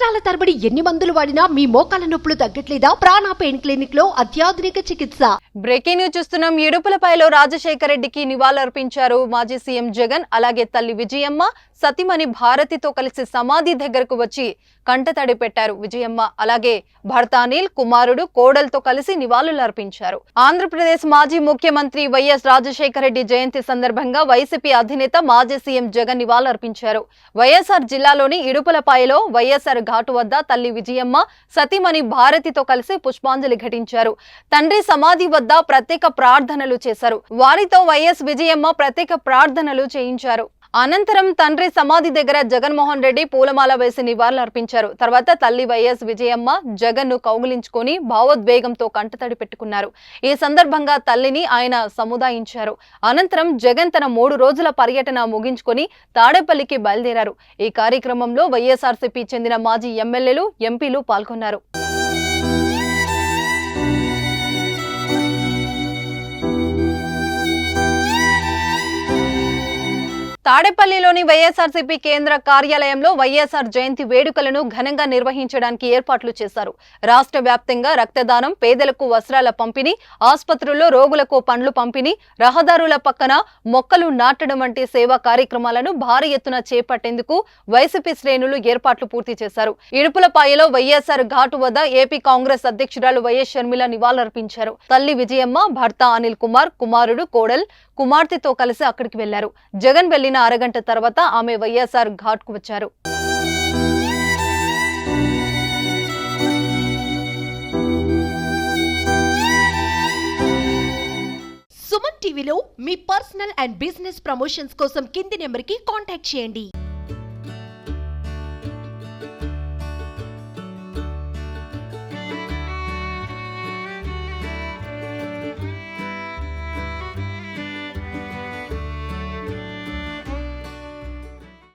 సంవత్సరాల తరబడి ఎన్ని మందులు వాడినా మీ మోకాల నొప్పులు తగ్గట్లేదా? ప్రాణ పెయిన్ క్లినిక్ లో అత్యాధునిక చికిత్స. బ్రేకింగ్ న్యూస్ చూస్తున్నాం. ఇడుపులపాయలో రాజశేఖర రెడ్డికి నివాళులర్పించారు మాజీ సీఎం జగన్. అలాగే తల్లి విజయమ్మ సతిమణి భారతితో కలిసి సమాధి దగ్గరకు వచ్చి కంటతడి పెట్టారు విజయమ్మ. అలాగే భర్త అనిల్, కుమారుడు, కోడలతో కలిసి నివాళులర్పించారు. ఆంధ్రప్రదేశ్ మాజీ ముఖ్యమంత్రి వైఎస్ రాజశేఖర రెడ్డి జయంతి సందర్భంగా వైసీపీ అధినేత మాజీ సీఎం జగన్ నివాళులర్పించారు. వైఎస్ఆర్ జిల్లాలోని ఇడుపులపాయలో వైఎస్ఆర్ ఘాటు వద్ద తల్లి విజయమ్మ సతిమణి భారతితో కలిసి పుష్పాంజలి ఘటించారు. తండ్రి సమాధి వద్ద ప్రత్యేక ప్రార్థనలు చేశారు. వారితో వైఎస్ విజయమ్మ ప్రత్యేక ప్రార్థనలు చేయించారు. అనంతరం తండ్రి సమాధి దగ్గర జగన్మోహన్ రెడ్డి పూలమాల వేసి నివాళులర్పించారు. తర్వాత తల్లి వైఎస్ విజయమ్మ జగన్ ను కౌగిలించుకొని భావోద్వేగంతో కంటతడి పెట్టుకున్నారు. ఈ సందర్భంగా తల్లిని ఆయన సముదాయించారు. అనంతరం జగన్ తన 3 రోజుల పర్యటన ముగించుకొని తాడేపల్లికి బయలుదేరారు. ఈ కార్యక్రమంలో వైఎస్ఆర్సీపీ చెందిన మాజీ ఎమ్మెల్యేలు, ఎంపీలు పాల్గొన్నారు. తాడేపల్లిలోని వైఎస్ఆర్సీపీ కేంద్ర కార్యాలయంలో వైఎస్ఆర్ జయంతి వేడుకలను ఘనంగా నిర్వహించడానికి ఏర్పాట్లు చేశారు. రాష్ట్ర వ్యాప్తంగా రక్తదానం, పేదలకు వస్త్రాల పంపిణీ, ఆసుపత్రుల్లో రోగులకు పండ్లు పంపిణీ, రహదారుల పక్కన మొక్కలు నాటడం వంటి సేవా కార్యక్రమాలను భారీ ఎత్తున చేపట్టేందుకు వైసీపీ శ్రేణులు ఏర్పాట్లు పూర్తి చేశారు. ఇడుపులపాయలో వైఎస్ఆర్ ఘాటు వద్ద ఏపీ కాంగ్రెస్ అధ్యక్షురాలు వైఎస్ షర్మిల నివాళులర్పించారు. తల్లి విజయమ్మ, భర్త అనిల్ కుమార్, కుమారుడు, కోడల్, కుమార్తెతో కలిసి అక్కడికి వెళ్లారు. జగన్ వెళ్లిన అరగంట తర్వాత ఆమె వైఎస్ఆర్ ఘాట్ కు వచ్చారు. సుమన్ టీవీలో మీ పర్సనల్ అండ్ బిజినెస్ ప్రమోషన్స్ కోసం కింది నెంబర్ కి కాంటాక్ట్ చేయండి.